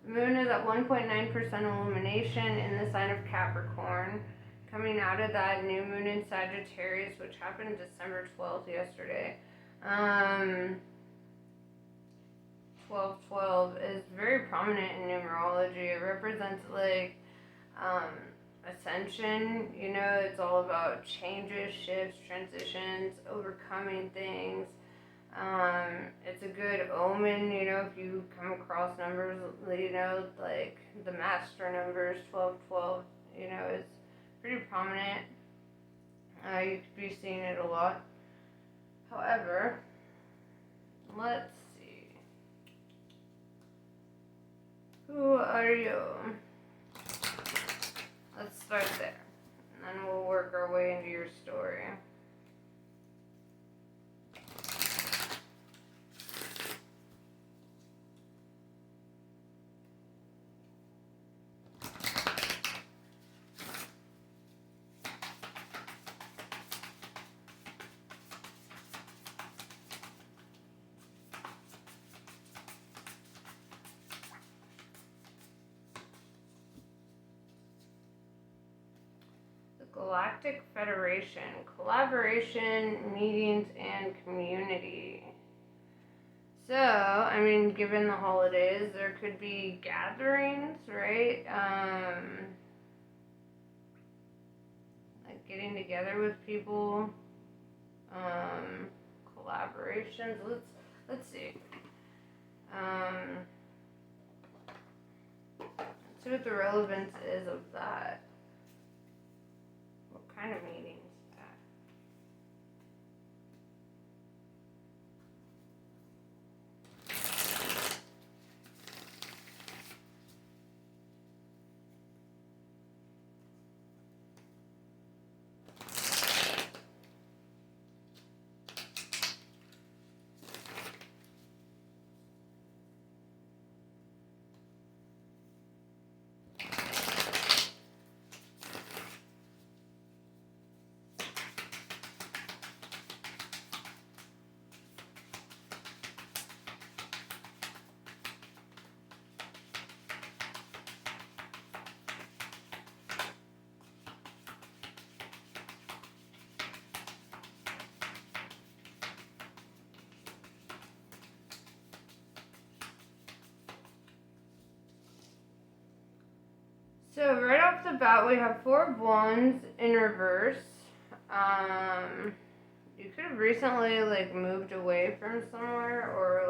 The moon is at 1.9% illumination in the sign of Capricorn. Coming out of that new moon in Sagittarius, which happened December 12th yesterday. 1212 is very prominent in numerology. It represents like ascension. It's all about changes, shifts, transitions, overcoming things. It's a good omen, if you come across numbers, like the master numbers, 1212, is pretty prominent. You could be seeing it a lot. However, let's see. Who are you? Let's start there, and then we'll work our way into your story. Galactic Federation, collaboration, meetings, and community. So, given the holidays, there could be gatherings, right? Like getting together with people, collaborations. Let's see. Let's see what the relevance is of that. Kind of meetings. So right off the bat, we have Four of Wands in reverse. You could have recently moved away from somewhere or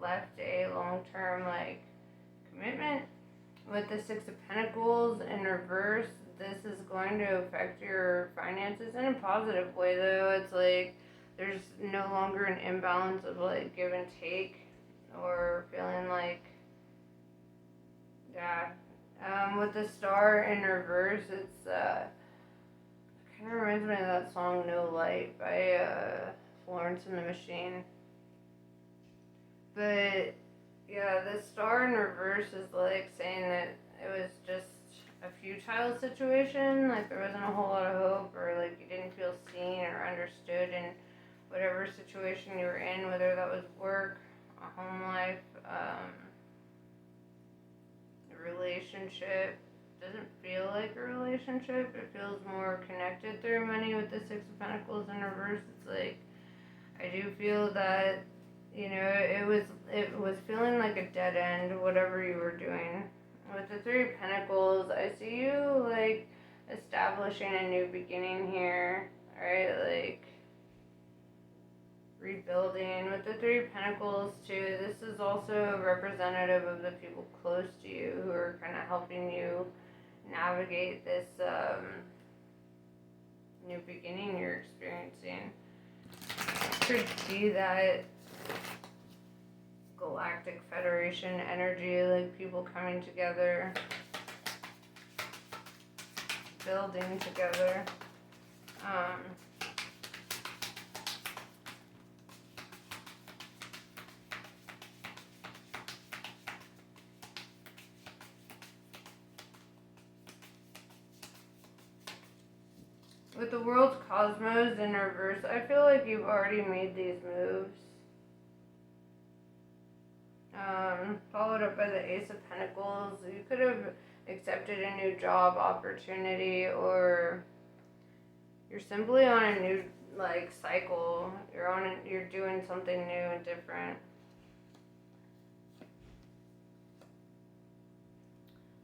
left a long-term commitment. With the Six of Pentacles in reverse, this is going to affect your finances in a positive way, though. It's there's no longer an imbalance of give and take or feeling yeah. With the Star in reverse, it's kind of reminds me of that song "No Light" by Florence and the Machine. But yeah, the Star in reverse is saying that it was just a futile situation. There wasn't a whole lot of hope, or you didn't feel seen or understood in whatever situation you were in, whether that was work, a home life, relationship. Doesn't feel like a relationship. It feels more connected through money with the Six of Pentacles in reverse. It's I do feel that it was feeling like a dead end, whatever you were doing. With the Three of Pentacles, I see you establishing a new beginning here, right? Rebuilding. With the Three of Pentacles too, this is also representative of the people close to you who are kind of helping you navigate this new beginning you're experiencing. Could see that Galactic Federation energy, people coming together, building together. With the World's Cosmos in reverse, I feel like you've already made these moves. Followed up by the Ace of Pentacles. You could have accepted a new job opportunity, or you're simply on a new like cycle. You're doing something new and different.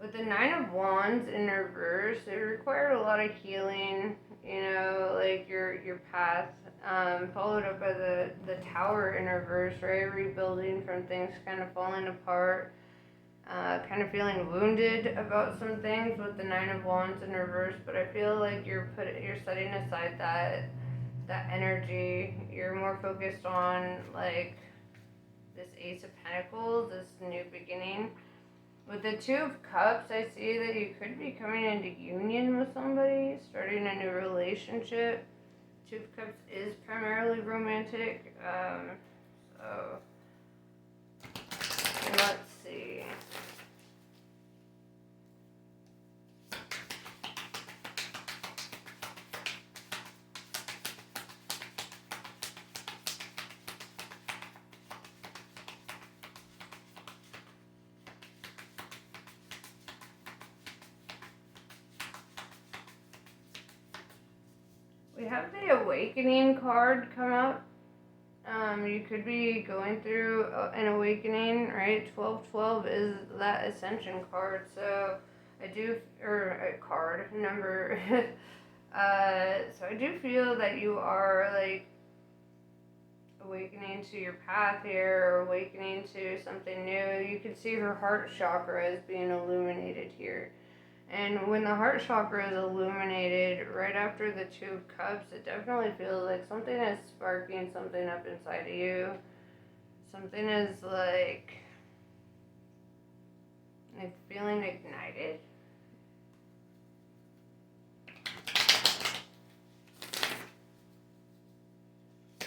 With the Nine of Wands in reverse, it required a lot of healing, like your path, followed up by the Tower in reverse, right? Rebuilding from things kind of falling apart, kind of feeling wounded about some things with the Nine of Wands in reverse, but I feel like you're setting aside that energy. You're more focused on like this Ace of Pentacles, this new beginning. With the Two of Cups, I see that you could be coming into union with somebody, starting a new relationship. Two of Cups is primarily romantic, so let's see. We have the Awakening card come up. You could be going through an awakening, right? 1212 is that Ascension card, so or a card number. So I do feel that you are like awakening to your path here, or awakening to something new. You can see her heart chakra is being illuminated here. And when the heart chakra is illuminated right after the Two of Cups, it definitely feels like something is sparking something up inside of you. Something is like feeling ignited.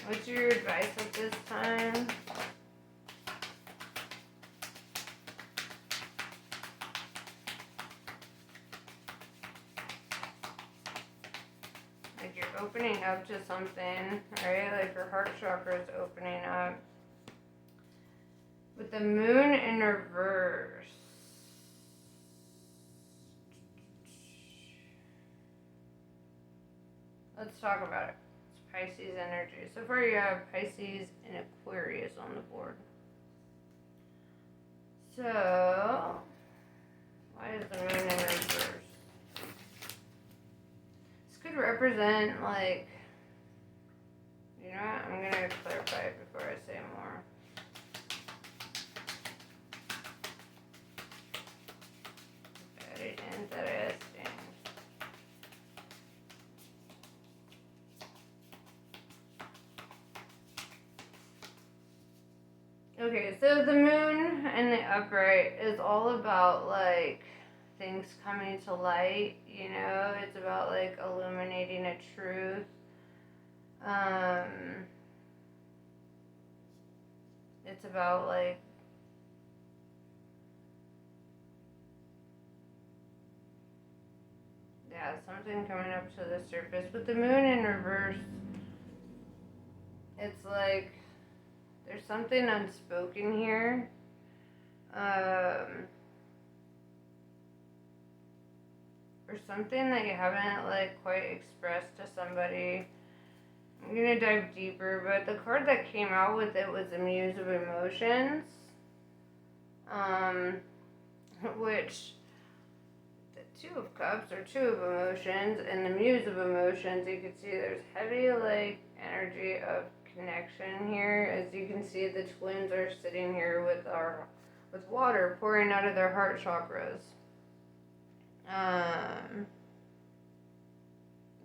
What's your advice at this time? Like you're opening up to something, right? Like your heart chakra is opening up. With the Moon in reverse. Let's talk about it. It's Pisces energy. So far you have Pisces and Aquarius on the board. So, why is the Moon in reverse? This could represent, like, you know what? I'm going to clarify it before I say more. Very interesting. Okay, so the Moon in the upright is all about, like, things coming to light, it's about, like, illuminating a truth. It's about, like, something coming up to the surface. With the Moon in reverse, it's like there's something unspoken here. Or something that you haven't, like, quite expressed to somebody. I'm gonna dive deeper, but the card that came out with it was the Muse of Emotions. Which the Two of Cups are two of emotions, and the Muse of Emotions, you can see there's heavy, like, energy of connection here. As you can see, the twins are sitting here with water pouring out of their heart chakras.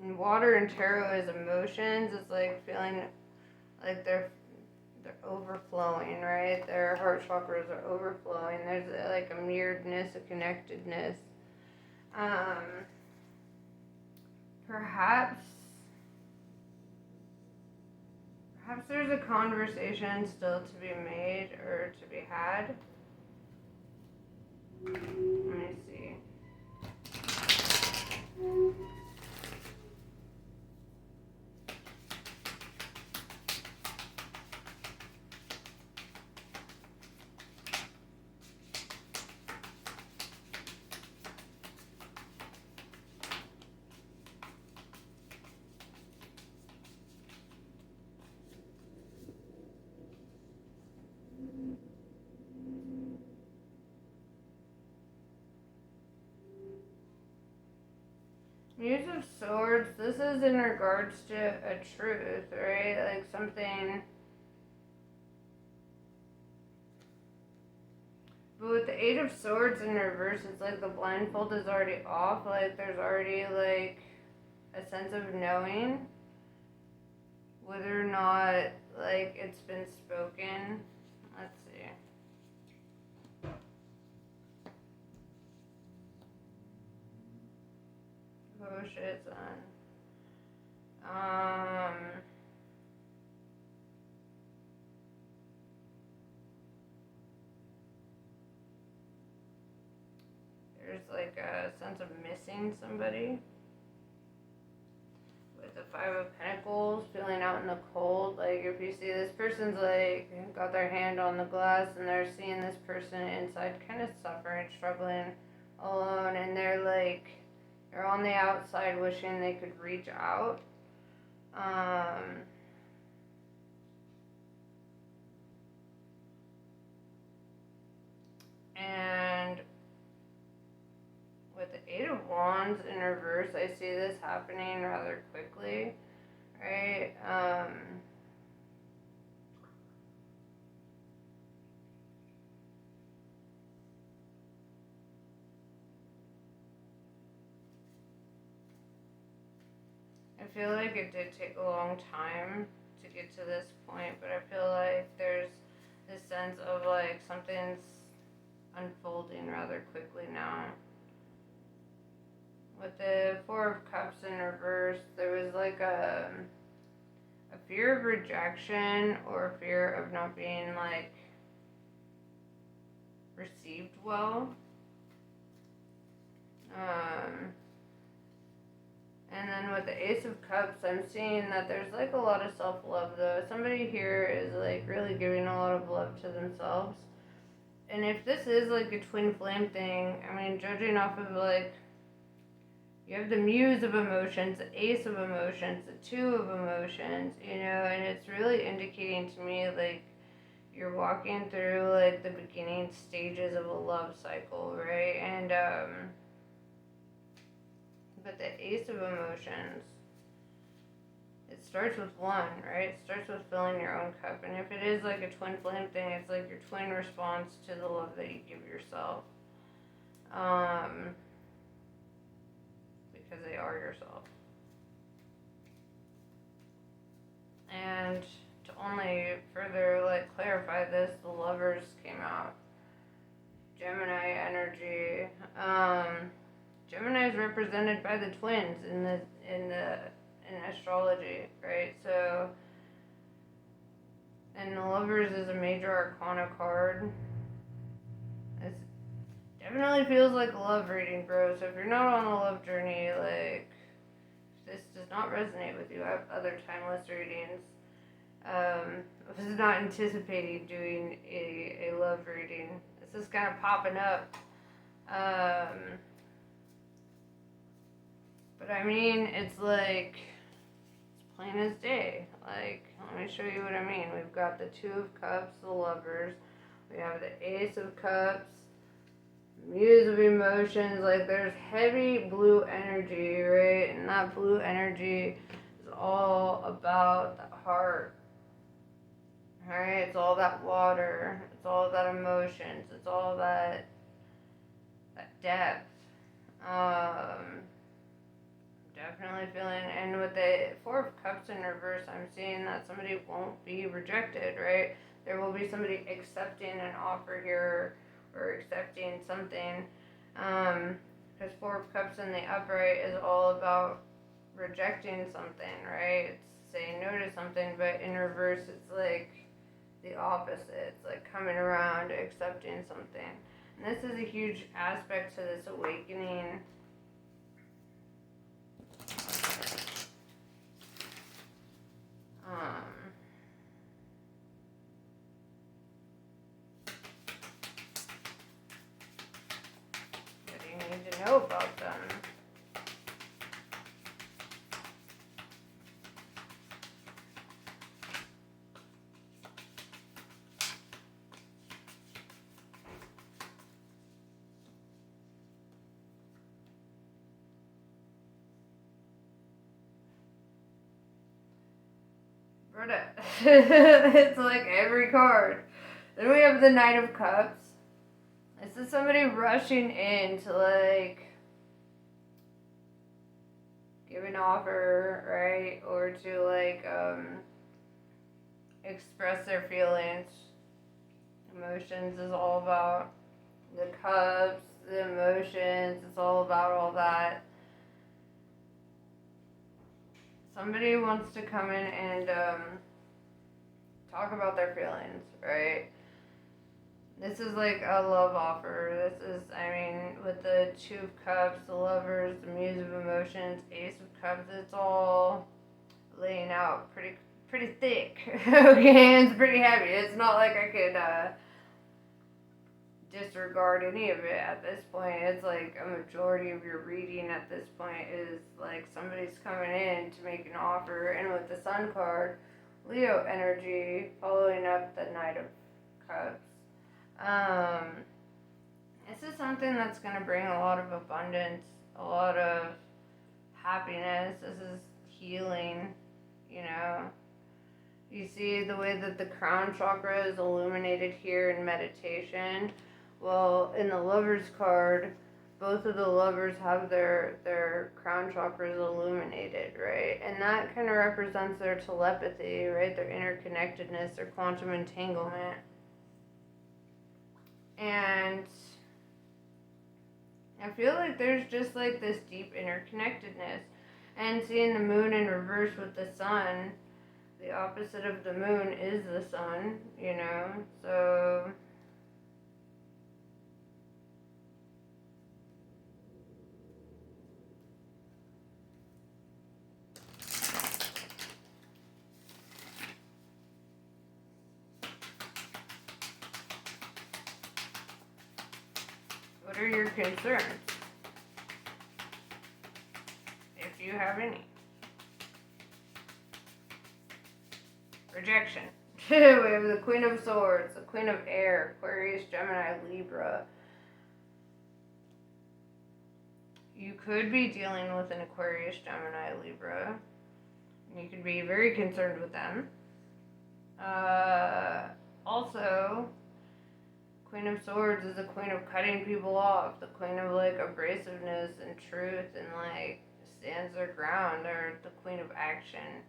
And water in tarot is emotions. It's like feeling like they're overflowing, right? Their heart chakras are overflowing. There's like a mirroredness, a connectedness. Perhaps there's a conversation still to be made or to be had. Let me see. Muse of Swords, this is in regards to a truth, right? Like something. But with the Eight of Swords in reverse, it's like the blindfold is already off. Like there's already like a sense of knowing whether or not like it's been spoken. Let's see. Oh shit, son. There's like a sense of missing somebody. With the Five of Pentacles, feeling out in the cold. Like if you see this person's like got their hand on the glass and they're seeing this person inside kind of suffering, struggling, alone, and they're on the outside wishing they could reach out. And with the Eight of Wands in reverse, I see this happening rather quickly, right? I feel like it did take a long time to get to this point, but I feel like there's this sense of like something's unfolding rather quickly now. With the Four of Cups in reverse, there was like a fear of rejection or a fear of not being like received well. And then with the Ace of Cups, I'm seeing that there's like a lot of self-love though. Somebody here is like really giving a lot of love to themselves. And if this is like a twin flame thing, I mean, judging off of like, you have the Muse of emotions, the Ace of emotions, the Two of emotions, you know, and it's really indicating to me like you're walking through like the beginning stages of a love cycle, right? And but the Ace of emotions, it starts with one, right? It starts with filling your own cup. And if it is like a twin flame thing, it's like your twin response to the love that you give yourself. Because they are yourself. And to only further like clarify this, the Lovers came out. Gemini energy. Gemini is represented by the twins in astrology, right? So, and the Lovers is a major arcana card. It definitely feels like a love reading, bro. So if you're not on a love journey, like, if this does not resonate with you, I have other timeless readings. I was not anticipating doing a love reading. This is kind of popping up. But I mean, it's like, it's plain as day. Like, let me show you what I mean. We've got the Two of Cups, the Lovers. We have the Ace of Cups, Muse of emotions. Like, there's heavy blue energy, right? And that blue energy is all about the heart. Alright, it's all that water, it's all that emotions, it's all that depth. Definitely feeling, and with the Four of Cups in reverse, I'm seeing that somebody won't be rejected, right? There will be somebody accepting an offer here, or accepting something. Because Four of Cups in the upright is all about rejecting something, right? It's saying no to something, but in reverse, it's like the opposite. It's like coming around, accepting something. And this is a huge aspect to this awakening. What do you need to know about them? for that. It's like every card. Then we have the Knight of Cups. This is somebody rushing in to like give an offer, right? Or to like express their feelings. Emotions is all about the cups, the emotions, it's all about all that. Somebody wants to come in and talk about their feelings, right? This is like a love offer. This is, I mean, with the Two of Cups, the Lovers, the Muse of Emotions, Ace of Cups, it's all laying out pretty thick. Okay, it's pretty heavy. It's not like I could disregard any of it at this point. It's like a majority of your reading at this point is like somebody's coming in to make an offer, and with the Sun card, Leo energy, following up the Knight of Cups. This is something that's going to bring a lot of abundance, a lot of happiness. This is healing, you know. You see the way that the crown chakra is illuminated here in meditation. Well, in the Lovers card, both of the lovers have their crown chakras illuminated, right? And that kind of represents their telepathy, right? Their interconnectedness, their quantum entanglement. And I feel like there's just like this deep interconnectedness. And seeing the moon in reverse with the sun, the opposite of the moon is the sun, you know? So what are your concerns? If you have any. Rejection. We have the Queen of Swords, the Queen of Air, Aquarius, Gemini, Libra. You could be dealing with an Aquarius, Gemini, Libra. You could be very concerned with them. Also, Queen of Swords is the queen of cutting people off, the queen of like abrasiveness and truth and like stands their ground, or the queen of action,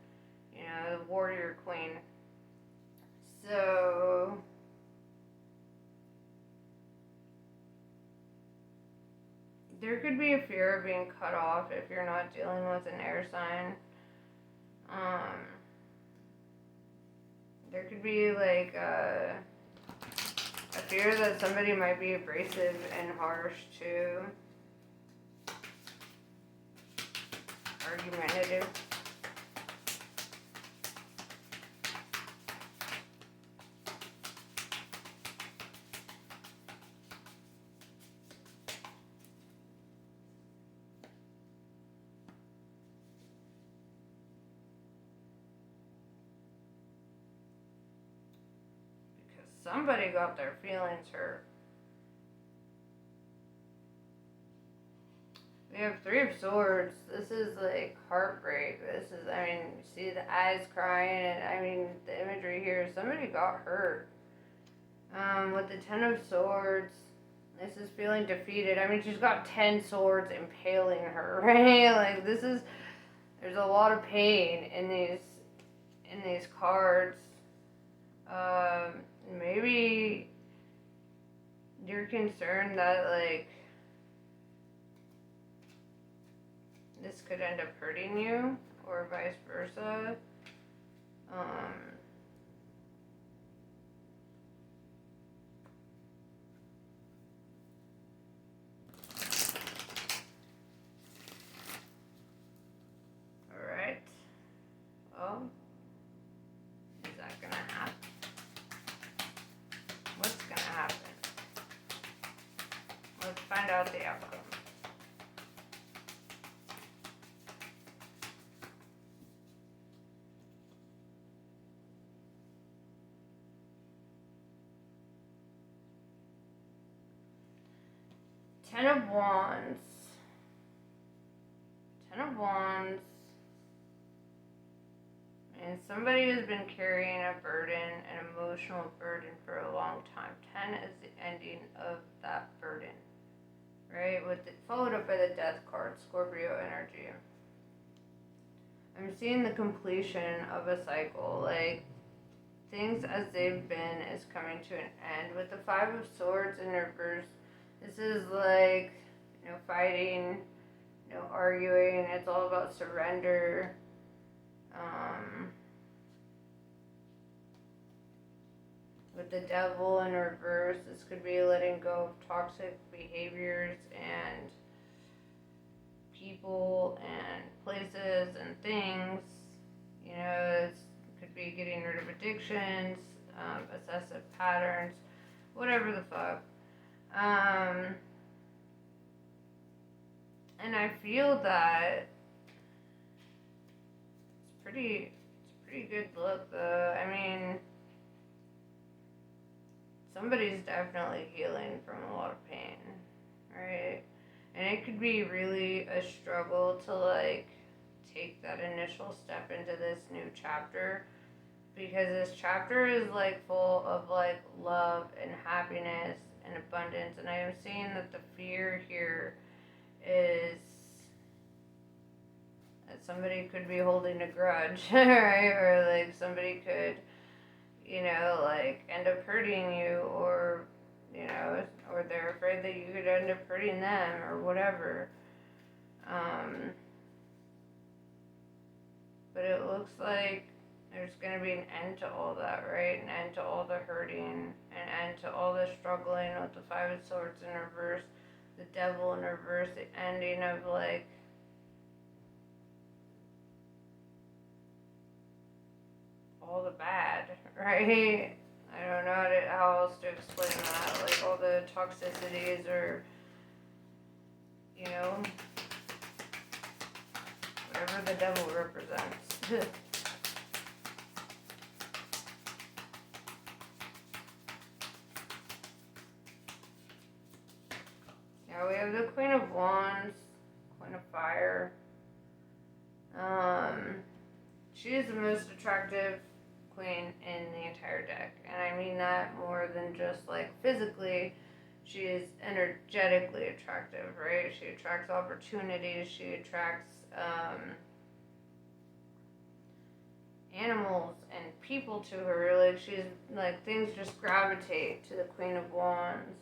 you know, the warrior queen. So there could be a fear of being cut off if you're not dealing with an air sign. There could be like a fear that somebody might be abrasive and harsh too. Argumentative. Somebody got their feelings hurt. We have Three of Swords. This is like heartbreak. This is, I mean, you see the eyes crying, and I mean, the imagery here, somebody got hurt. With the Ten of Swords, this is feeling defeated. I mean, she's got 10 swords impaling her, right? Like, this is, there's a lot of pain in these cards. Maybe you're concerned that, like, this could end up hurting you, or vice versa. Alright. Well, is that gonna happen? What's gonna happen? Let's find out the outcome. Ten of Wands. Ten of Wands. And somebody has been carrying a burden, an emotional burden for a long time. 10 is the ending of that burden, right? Followed up by the death card, Scorpio energy. I'm seeing the completion of a cycle, like things as they've been is coming to an end. With the Five of Swords in reverse, this is like, fighting, arguing. It's all about surrender. With the Devil in reverse, this could be letting go of toxic behaviors and people and places and things. It could be getting rid of addictions, obsessive patterns, whatever the fuck. And I feel that it's pretty good look though. I mean, somebody's definitely healing from a lot of pain, right? And it could be really a struggle to like take that initial step into this new chapter, because this chapter is like full of like love and happiness and abundance. And I am seeing that the fear here is that somebody could be holding a grudge, right? Or like somebody could, like end up hurting you, or or they're afraid that you could end up hurting them or whatever. But it looks like there's going to be an end to all that, right? An end to all the hurting, an end to all the struggling with the Five of Swords in reverse, the Devil in reverse, the ending of like all the bad, right? I don't know how else to explain that. Like all the toxicities, or whatever the devil represents. Yeah, we have the Queen of Wands, Queen of Fire. She is the most attractive queen in the entire deck, and I mean that more than just like physically. She is energetically attractive, right? She attracts opportunities. She attracts animals and people to her. Like she's like, things just gravitate to the Queen of Wands.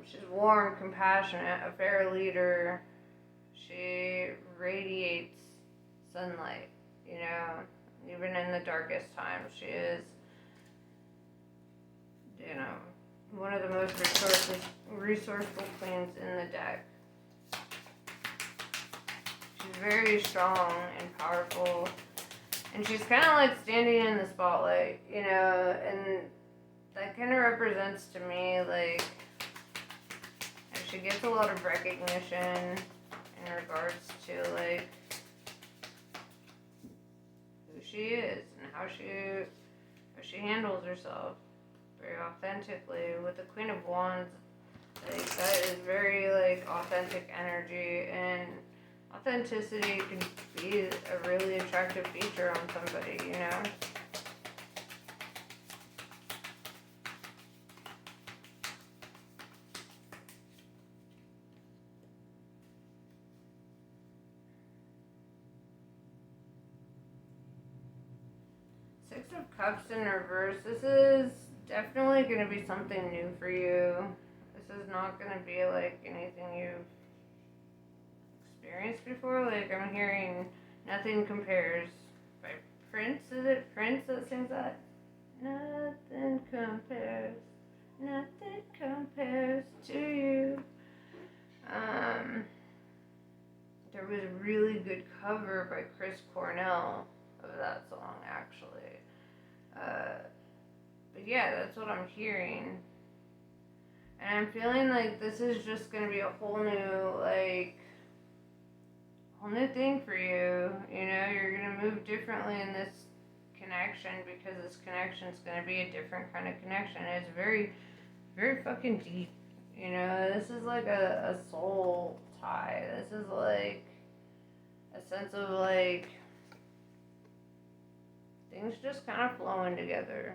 She's warm, compassionate, a fair leader. She radiates sunlight, even in the darkest times. She is, one of the most resourceful queens in the deck. She's very strong and powerful, and she's kind of like standing in the spotlight, and that kind of represents to me like she gets a lot of recognition in regards to like who she is and how she handles herself very authentically. With the Queen of Wands, like that is very like authentic energy, and authenticity can be a really attractive feature on somebody, Six of Cups in reverse. This is definitely going to be something new for you. This is not going to be like anything you've experienced before. Like I'm hearing Nothing Compares by Prince. Is it Prince that sings that? Nothing compares to you. There was a really good cover by Chris Cornell of that song, actually. But yeah, that's what I'm hearing. And I'm feeling like this is just going to be a whole new thing for you. You're going to move differently in this connection, because this connection is going to be a different kind of connection. It's very, very fucking deep. This is like a soul tie. This is like a sense of like things just kind of flowing together.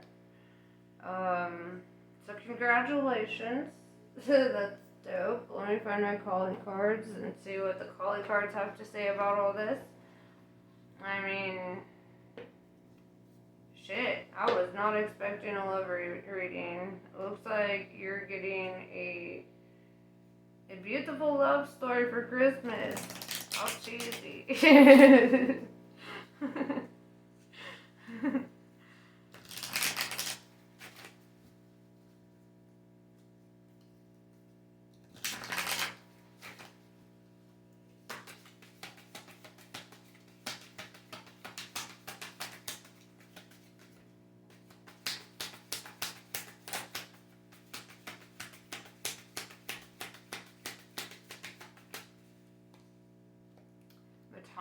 So congratulations. That's dope. Let me find my calling cards and see what the calling cards have to say about all this. I mean, shit, I was not expecting a love reading. It looks like you're getting a beautiful love story for Christmas. How cheesy.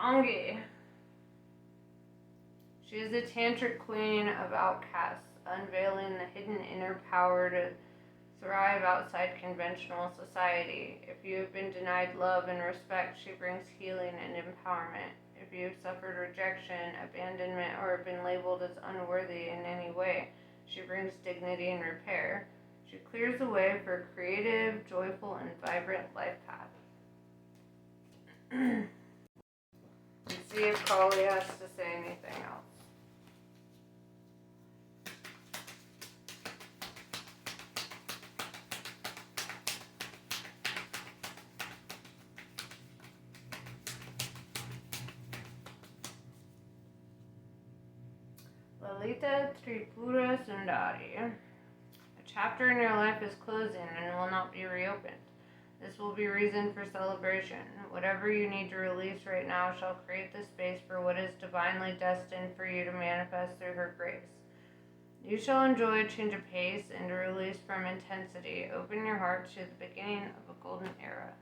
Matangi. She is the tantric queen of outcasts, unveiling the hidden inner power to thrive outside conventional society. If you have been denied love and respect, she brings healing and empowerment. If you have suffered rejection, abandonment, or have been labeled as unworthy in any way, she brings dignity and repair. She clears the way for a creative, joyful, and vibrant life path. Let's see if Kali has to say anything else. Lalita Tripura Sundari. A chapter in your life is closing and will not be reopened. This will be reason for celebration. Whatever you need to release right now shall create the space for what is divinely destined for you to manifest through her grace. You shall enjoy a change of pace and a release from intensity. Open your heart to the beginning of a golden era.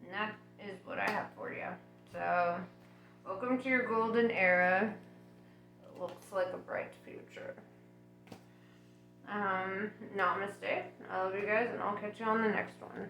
And that is what I have for you. So, welcome to your golden era. It looks like a bright future. Namaste. I love you guys, and I'll catch you on the next one.